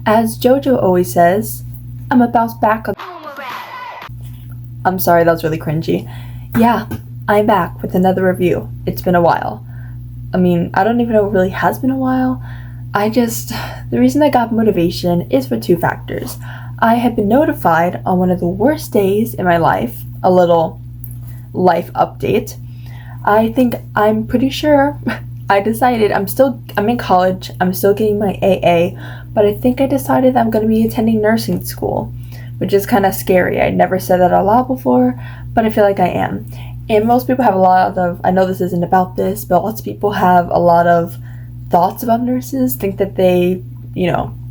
As JoJo always says, I'm a bounce back on. I'm sorry, that was really cringy. Yeah, I'm back with another review. It's been a while. I mean, I don't even know if it really has been a while. The reason I got motivation is for two factors. I had been notified on one of the worst days in my life, a little life update. I'm pretty sure I decided I'm in college, I'm still getting my AA, but I think I decided I'm going to be attending nursing school, which is kind of scary. I never said that out loud before, but I feel like I am. And most people have I know this isn't about this, but lots of people have a lot of thoughts about nurses, think that they,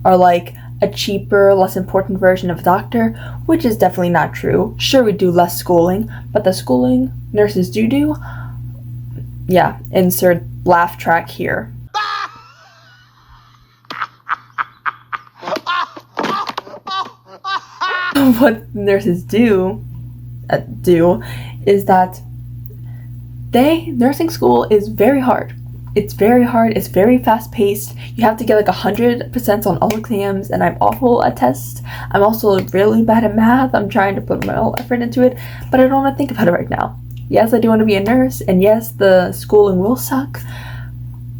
are like a cheaper, less important version of a doctor, which is definitely not true. Sure, we do less schooling, but the schooling nurses do, yeah, insert laugh track here. What nurses do is that nursing school is very hard. It's very hard, it's very fast paced. You have to get like 100% on all exams, and I'm awful at tests. I'm also really bad at math. I'm trying to put my whole effort into it, but I don't want to think about it right now. Yes, I do want to be a nurse, and yes, the schooling will suck,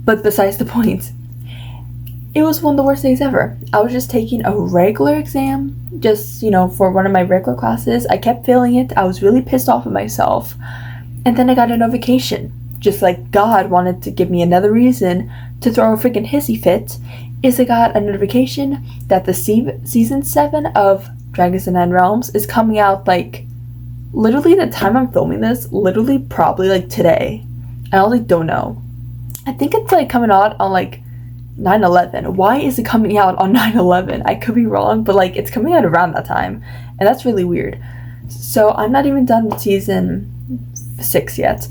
but besides the point, it was one of the worst days ever. I was just taking a regular exam, for one of my regular classes. I kept failing it. I was really pissed off at myself. And then I got a notification, just like God wanted to give me another reason to throw a freaking hissy fit, I got a notification that the season 7 of Dragons and Nine Realms is coming out, like, literally the time I'm filming this, literally probably, like, today. I honestly don't know. I think it's, like, coming out on, like, 9/11. Why is it coming out on 9/11? I could be wrong, but, like, it's coming out around that time, and that's really weird. So I'm not even done with season 6 yet,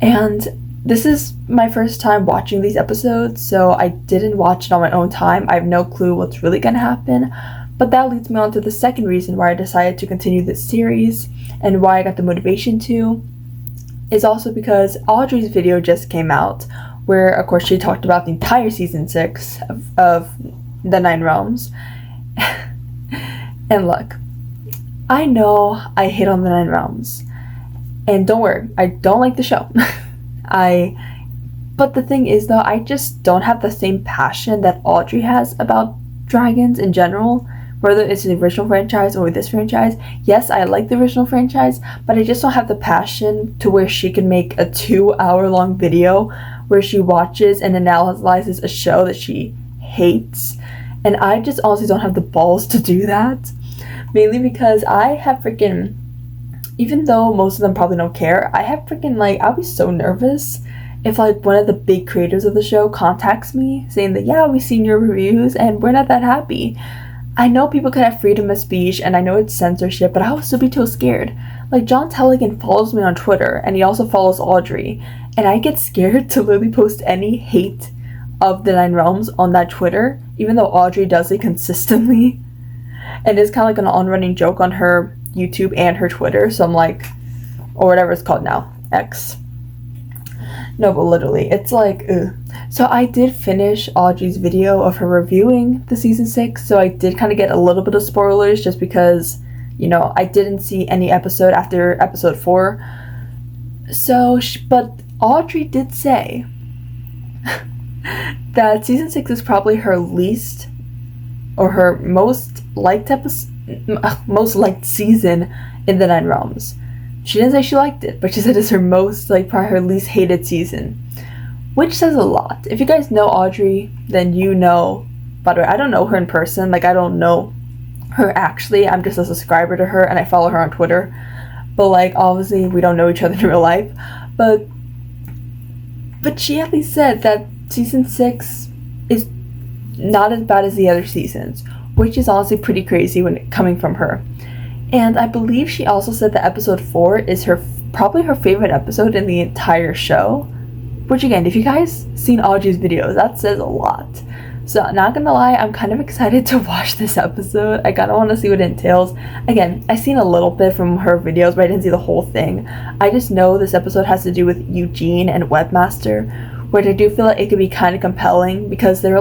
and this is my first time watching these episodes, so I didn't watch it on my own time. I have no clue what's really gonna happen, but that leads me on to the second reason why I decided to continue this series and why I got the motivation to, is also because Audrey's video just came out, where of course she talked about the entire season 6 of the Nine Realms. And look, I know I hate on the Nine Realms, and don't worry, I don't like the show. But the thing is though, I just don't have the same passion that Audrey has about dragons in general, whether it's the original franchise or this franchise. Yes, I like the original franchise, but I just don't have the passion to where she can make a 2-hour long video where she watches and analyzes a show that she hates. And I just honestly don't have the balls to do that. Mainly because I have freaking, even though most of them probably don't care, I have freaking, like, I'll be so nervous if, like, one of the big creators of the show contacts me saying that, yeah, we've seen your reviews and we're not that happy. I know people could have freedom of speech, and I know it's censorship, but I would still be too scared. Like, John Teligan follows me on Twitter, and he also follows Audrey, and I get scared to literally post any hate of the Nine Realms on that Twitter, even though Audrey does it consistently. And it's kind of like an on-running joke on her YouTube and her Twitter, so I'm like, or whatever it's called now, X. No, but literally, it's like, ugh. So I did finish Audrey's video of her reviewing the season 6, so I did kind of get a little bit of spoilers just because, I didn't see any episode after episode 4. So, but Audrey did say that season 6 is probably her least, or her most liked season in the Nine Realms. She didn't say she liked it, but she said it's her most, probably her least hated season. Which says a lot. If you guys know Audrey, then you know. By the way, I don't know her in person. I don't know her actually. I'm just a subscriber to her, and I follow her on Twitter. But, obviously, we don't know each other in real life. But she at least said that season 6 is not as bad as the other seasons, which is honestly pretty crazy when coming from her. And I believe she also said that episode 4 is probably her favorite episode in the entire show. Which again, if you guys seen Audrey's videos, that says a lot. So not gonna lie, I'm kind of excited to watch this episode. I kind of want to see what it entails. Again, I've seen a little bit from her videos, but I didn't see the whole thing. I just know this episode has to do with Eugene and Webmaster, which I do feel like it could be kind of compelling because they're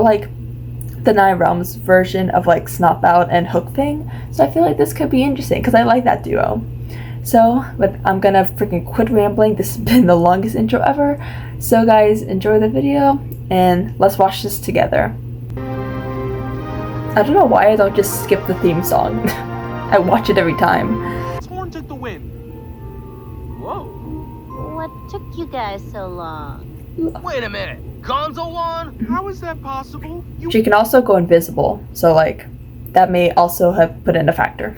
the Nine Realms version of like Snot-Out and Hook Fang. So I feel like this could be interesting because I like that duo. So, but I'm gonna freaking quit rambling. This has been the longest intro ever. So guys, enjoy the video and let's watch this together. I don't know why I don't just skip the theme song. I watch it every time. Horn took the win. Whoa. What took you guys so long? Wait a minute. Gonzo won? How is that possible? She can also go invisible, so like that may also have put in a factor.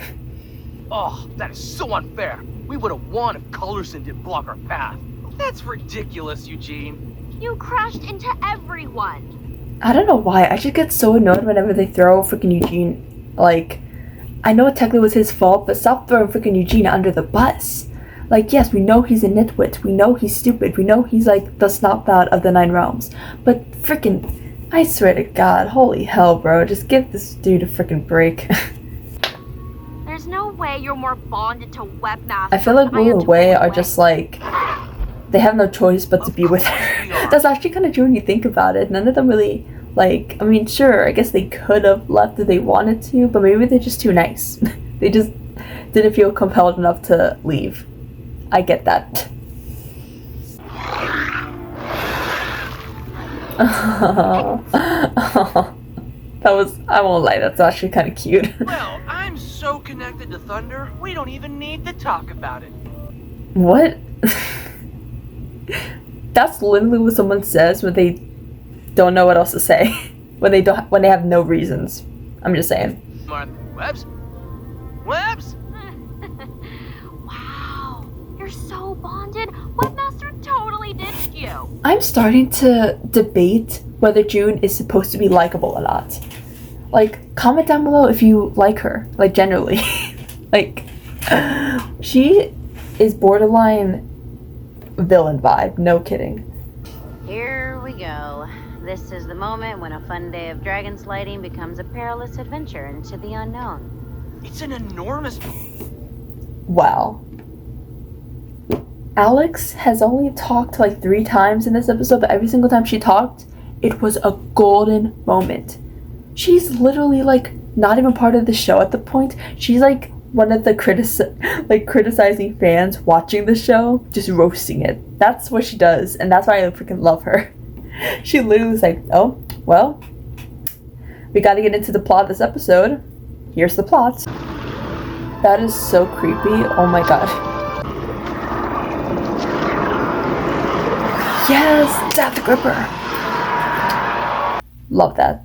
Oh, that is so unfair. We would have won if Colorson didn't block our path. That's ridiculous, Eugene. You crashed into everyone. I don't know why. I just get so annoyed whenever they throw freaking Eugene. Like, I know it technically was his fault, but stop throwing freaking Eugene under the bus. Like, yes, we know he's a nitwit. We know he's stupid. We know he's like the Snot-Out of the Nine Realms. But freaking, I swear to God, holy hell, bro. Just give this dude a freaking break. There's no way you're more bonded to Webmaster. I feel like Wu and Wei are just like, they have no choice but to be with her. That's actually kind of true when you think about it. None of them really, like, I mean, sure, I guess they could have left if they wanted to, but maybe they're just too nice. They just didn't feel compelled enough to leave. I get that. That was, I won't lie, that's actually kind of cute. Well, I'm so connected to Thunder, we don't even need to talk about it. What? That's literally what someone says when they don't know what else to say. when they have no reasons. I'm just saying. Martha, Webs? Webs? Wow, you're so bonded. Webmaster totally ditched you. I'm starting to debate whether June is supposed to be likable or not. Like, comment down below if you like her, like generally. Like, she is borderline villain vibe, no kidding. Here we go. This is the moment when a fun day of dragon sliding becomes a perilous adventure into the unknown. It's an enormous... Wow. Alex has only talked like 3 times in this episode, but every single time she talked, it was a golden moment. She's literally like not even part of the show at the point. She's like one of the criticizing fans watching the show, just roasting it. That's what she does, and that's why I freaking love her. She literally was like, oh, well, we gotta get into the plot of this episode. Here's the plot. That is so creepy. Oh my god. Yes! Death Gripper! Love that.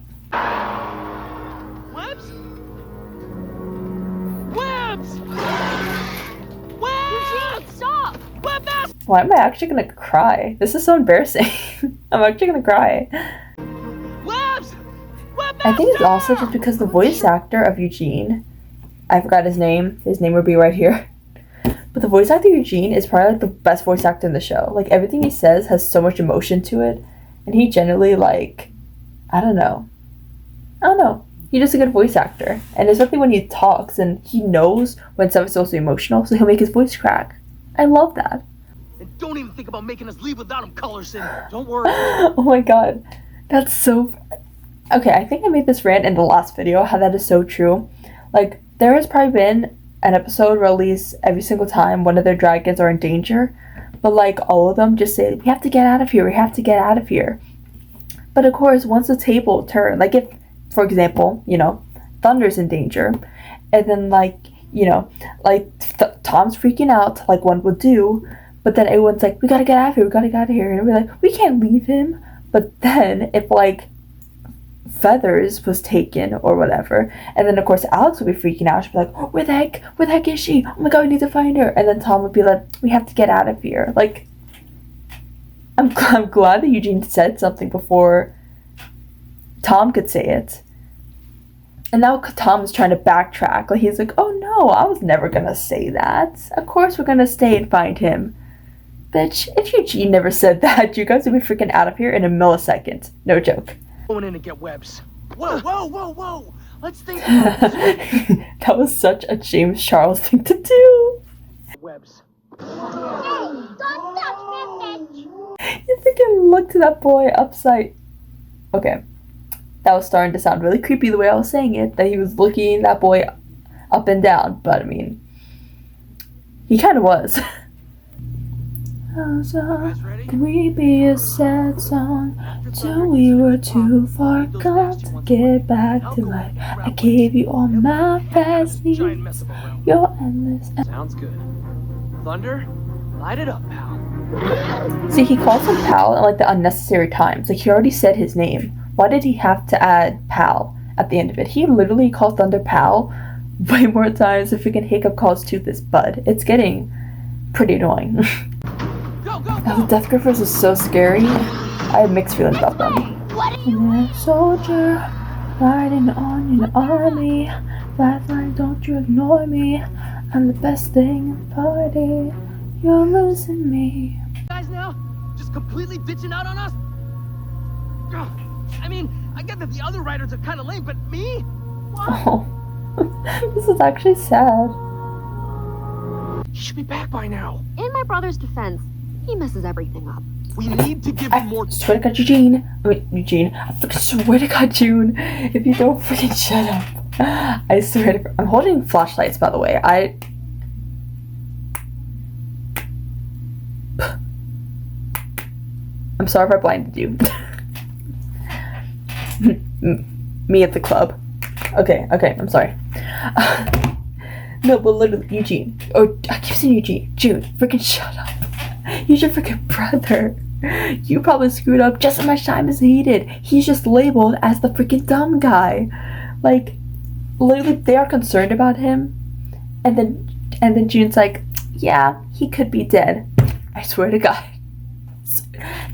Webs? Webs! Eugene, stop! Webmaster! Why am I actually gonna cry? This is so embarrassing. I'm actually gonna cry. Webs! Webmaster! I think it's also just because the voice actor of Eugene, I forgot his name. His name would be right here. But the voice actor Eugene is probably like the best voice actor in the show. Like everything he says has so much emotion to it, and he generally like, I don't know. He's just a good voice actor, and especially when he talks and he knows when stuff is supposed to be emotional, so he'll make his voice crack. I love that. And don't even think about making us leave without him, Colorson. Don't worry. Oh my god, that's so. Okay, I think I made this rant in the last video. How that is so true. Like there has probably been an episode released every single time one of their dragons are in danger, but like all of them just say, we have to get out of here, we have to get out of here. But of course, once the table turns, like if, for example, you know, Thunder's in danger, and then like, you know, like Tom's freaking out like one would do, but then everyone's like, we gotta get out of here, we gotta get out of here, and we're like, we can't leave him. But then if like Feathers was taken or whatever, and then of course Alex would be freaking out. She'd be like, where the heck is she? Oh my god, we need to find her. And then Tom would be like, we have to get out of here. Like, I'm glad that Eugene said something before Tom could say it. And now Tom's trying to backtrack. Like, he's like, oh no, I was never gonna say that. Of course we're gonna stay and find him. Bitch, if Eugene never said that, you guys would be freaking out of here in a millisecond. No joke. Going in to get Webs. Whoa. Let's think about this. That was such a James Charles thing to do. Webs. Hey, don't touch me, bitch! You freaking looked to that boy upside. Okay. that was starting to sound really creepy the way I was saying it, that he was looking that boy up and down, but I mean, he kind of was. Creepy, a sad song till we were too far gone to get back to life. I gave you all my past needs, your endless. Sounds good. Thunder, light it up, pal. See, he calls him pal in like the unnecessary times. Like, he already said his name. Why did he have to add pal at the end of it? He literally calls Thunder pal way more times than freaking Hiccup calls Toothless bud. It's getting pretty annoying. Go, go, The Death Grippers is so scary. I have mixed feelings about them. I'm a soldier riding on an army. Lifeline, don't you ignore me. I'm the best thing in the party. You're losing me. Guys now, just completely ditching out on us? Ugh. I mean, I get that the other riders are kind of lame, but me? What? Oh, this is actually sad. You should be back by now. In my brother's defense, he messes everything up. We need to give him more. I swear to God, Eugene. I freaking swear to God, June. If you don't freaking shut up. I swear to God. I'm holding flashlights, by the way. I'm sorry if I blinded you. Me at the club. Okay, I'm sorry. No, but literally, Eugene. Oh, I keep saying Eugene. June, freaking shut up. He's your freaking brother. You probably screwed up just as much time as he did. He's just labeled as the freaking dumb guy. Like, literally, they are concerned about him. And then June's like, yeah, he could be dead. I swear to God.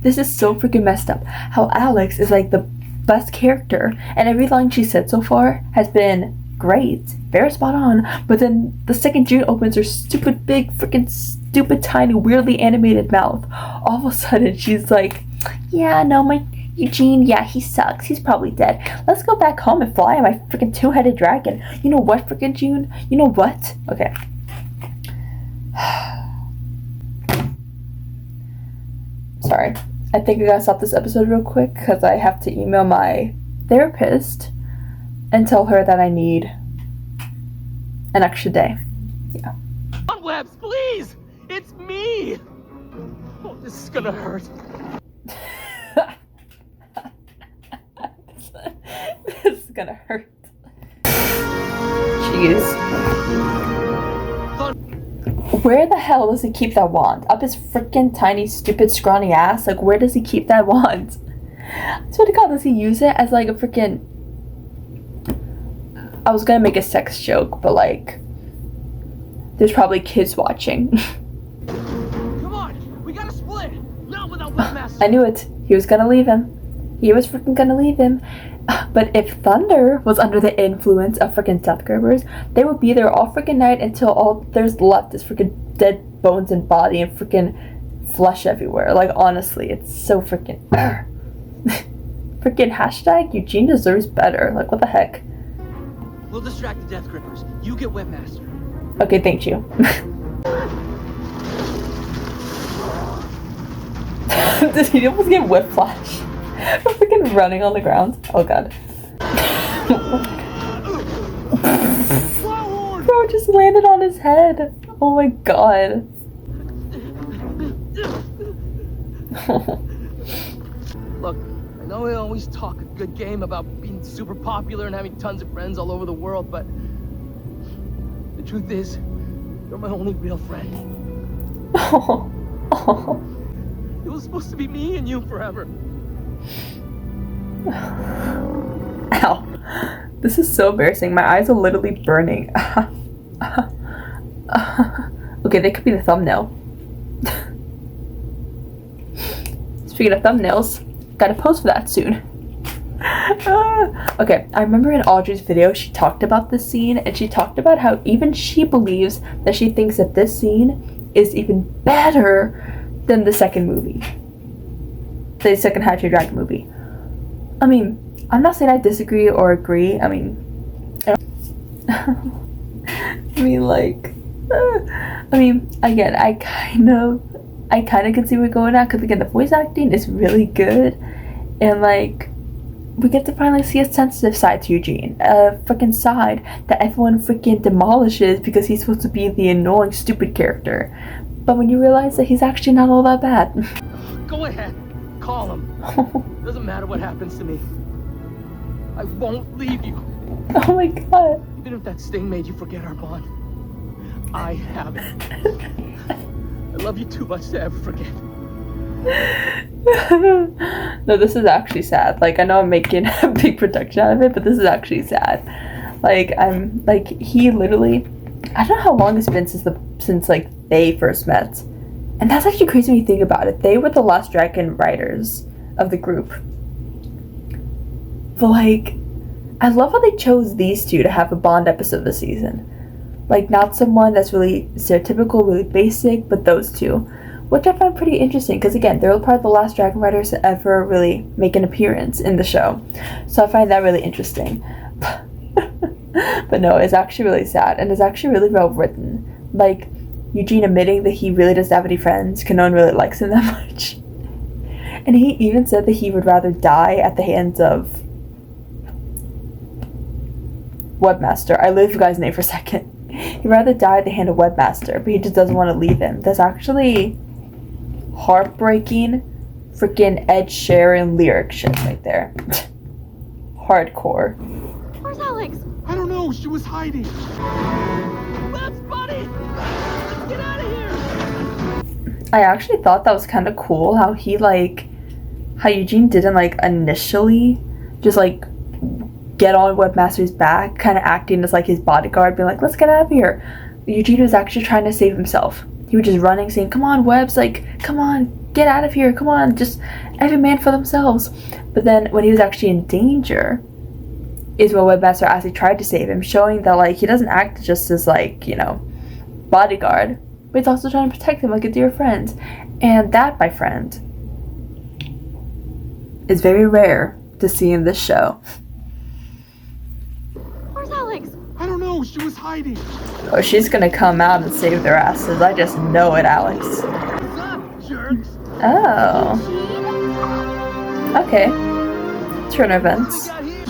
This is so freaking messed up. How Alex is like the best character, and every line she said so far has been great, very spot on. But then the second June opens her stupid big freaking stupid tiny weirdly animated mouth, all of a sudden she's like, yeah, no, my Eugene, yeah, he sucks, he's probably dead. Let's go back home and fly on my freaking two-headed dragon. You know what, freaking June? You know what? Okay. Sorry. I think I gotta stop this episode real quick because I have to email my therapist and tell her that I need an extra day. Yeah. On Webs, please! It's me! Oh, this is gonna hurt. This is gonna hurt. Jeez. Where the hell does he keep that wand? Up his freaking tiny, stupid, scrawny ass? Like, where does he keep that wand? I swear to God, does he use it as like a freaking... I was gonna make a sex joke, but like... There's probably kids watching. Come on, we gotta split! Not without Webmaster! I knew it. He was gonna leave him. He was freaking gonna leave him. But if Thunder was under the influence of freaking Death Grippers, they would be there all freaking night until all there's left is freaking dead bones and body and freaking flesh everywhere. Like, honestly, it's so freaking... freaking hashtag Eugene deserves better. Like, what the heck? We'll distract the Death Grippers. You get Webmaster. Okay, thank you. Did he almost get whiplash? For freaking running on the ground. Oh God. Bro just landed on his head. Oh my God. Look, I know we always talk a good game about being super popular and having tons of friends all over the world, but the truth is, you're my only real friend. Oh. Oh. It was supposed to be me and you forever. Ow. This is so embarrassing. My eyes are literally burning. Okay, they could be the thumbnail. Speaking of thumbnails, gotta post for that soon. Okay, I remember in Audrey's video, she talked about this scene, and she talked about how even she believes that she thinks that this scene is even better than the second movie. The second How to Dragon movie. I mean, I'm not saying I disagree or agree. I mean, again, I kind of can see where we're going at, because again, the voice acting is really good, and like, we get to finally see a sensitive side to Eugene, a freaking side that everyone freaking demolishes because he's supposed to be the annoying, stupid character. But when you realize that he's actually not all that bad. Go ahead. Call him. Doesn't matter what happens to me. I won't leave you. Oh my god. Even if that sting made you forget our bond, I haven't. I love you too much to ever forget. No, this is actually sad. Like, I know I'm making a big production out of it, but this is actually sad. Like, he literally, I don't know how long it's been since like they first met, and that's actually crazy when you think about it. They were the Last Dragon writers of the group, but like, I love how they chose these two to have a Bond episode this season. Like, not someone that's really stereotypical, really basic, but those two, which I find pretty interesting because, again, they're part of the Last Dragon writers to ever really make an appearance in the show. So I find that really interesting. But no, it's actually really sad, and it's actually really well written. Like, Eugene admitting that he really doesn't have any friends because no one really likes him that much. And he even said that he would rather die at the hands of Webmaster. I lose the guy's name for a second. He'd rather die at the hand of Webmaster, but he just doesn't want to leave him. That's actually heartbreaking, freaking Ed Sheeran lyric shit right there. Hardcore. Where's Alex? I don't know. She was hiding. Let's, buddy. Let's get out of here. I actually thought that was kind of cool how how Eugene didn't like initially just like get on Webmaster's back, kind of acting as like his bodyguard, being like, let's get out of here. Eugene was actually trying to save himself. He was just running, saying, come on, Webs, like, come on, get out of here, come on, just every man for themselves. But then when he was actually in danger is when Webmaster actually tried to save him, showing that like he doesn't act just as like, you know, bodyguard, but he's also trying to protect him like a dear friend. And that, my friend, is very rare to see in this show. Where's Alex? I don't know. She was hiding. Oh, she's gonna come out and save their asses. I just know it, Alex. What's up, jerks? Oh. Okay. Turn What events. we got here?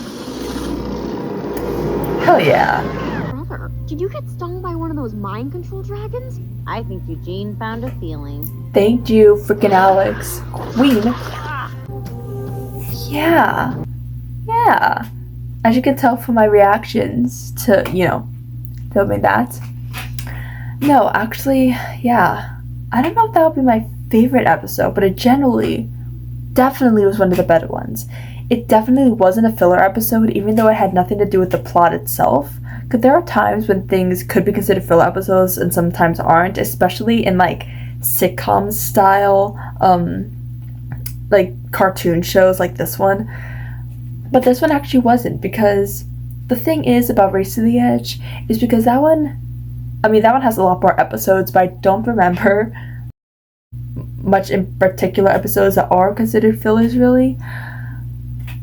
Hell yeah. Brother, did you get stung by one of those mind control dragons? I think Eugene found a feeling. Thank you, freaking Alex. Queen. Yeah. Yeah. As you can tell from my reactions to, you know, filming that. No, actually, yeah. I don't know if that would be my favorite episode, but it definitely was one of the better ones. It definitely wasn't a filler episode, even though it had nothing to do with the plot itself. Because there are times when things could be considered filler episodes and sometimes aren't, especially in like sitcom style, like cartoon shows like this one. But this one actually wasn't, because the thing is about Race to the Edge is because that one has a lot more episodes, but I don't remember much in particular episodes that are considered fillers really.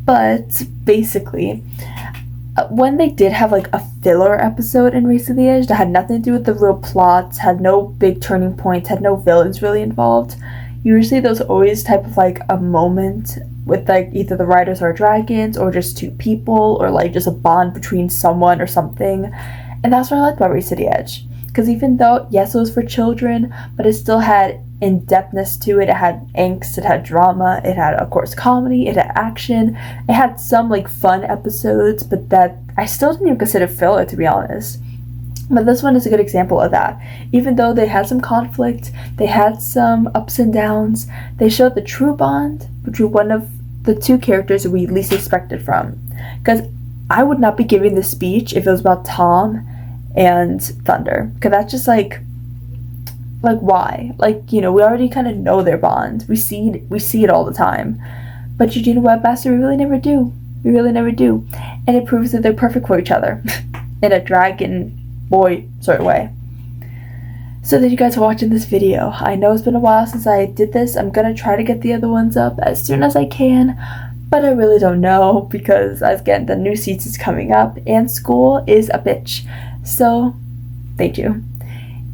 But basically, when they did have like a filler episode in Race to the Edge that had nothing to do with the real plots, had no big turning points, had no villains really involved, usually there's always type of like a moment with like either the writers or dragons or just two people or like just a bond between someone or something. And that's what I liked about Race to the Edge, because even though yes it was for children, but it still had in-depthness to it. It had angst, it had drama, it had of course comedy, it had action, it had some like fun episodes, but that I still didn't even consider filler, to be honest. But this one is a good example of that. Even though they had some conflict, they had some ups and downs, they showed the true bond between one of the two characters that we least expected from. Because I would not be giving this speech if it was about Tom and Thunder, because that's just like why? Like, you know, we already kind of know their bond. We see it all the time. But Eugene and Webmaster, we really never do. And it proves that they're perfect for each other in a dragon boy sort of way. So thank you guys for watching this video. I know it's been a while since I did this. I'm gonna try to get the other ones up as soon as I can, but I really don't know because again, the new season is coming up and school is a bitch. So thank you.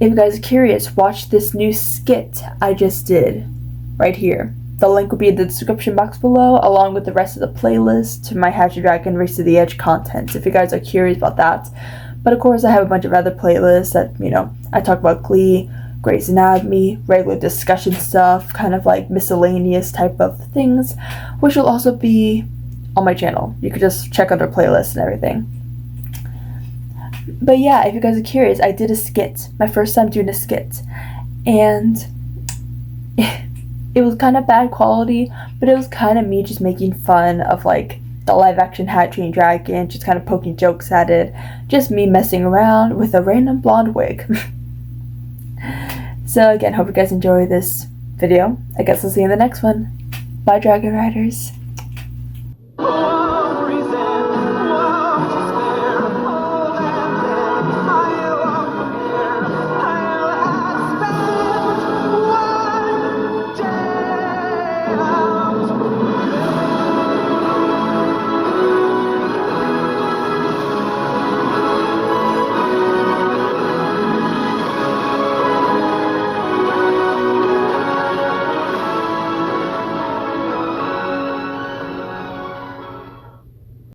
If you guys are curious, watch this new skit I just did right here. The link will be in the description box below, along with the rest of the playlist to my How to Dragon Race to the Edge content, if you guys are curious about that. But of course, I have a bunch of other playlists that, I talk about Glee, Grey's Anatomy, regular discussion stuff, kind of like miscellaneous type of things, which will also be on my channel. You could just check under playlists and everything. But yeah, if you guys are curious, I did a skit, my first time doing a skit, and it was kind of bad quality, but it was kind of me just making fun of like the live action How to Train Your Dragon, just kind of poking jokes at it, just me messing around with a random blonde wig. So again, hope you guys enjoy this video. I guess I'll see you in the next one. Bye, Dragon Riders.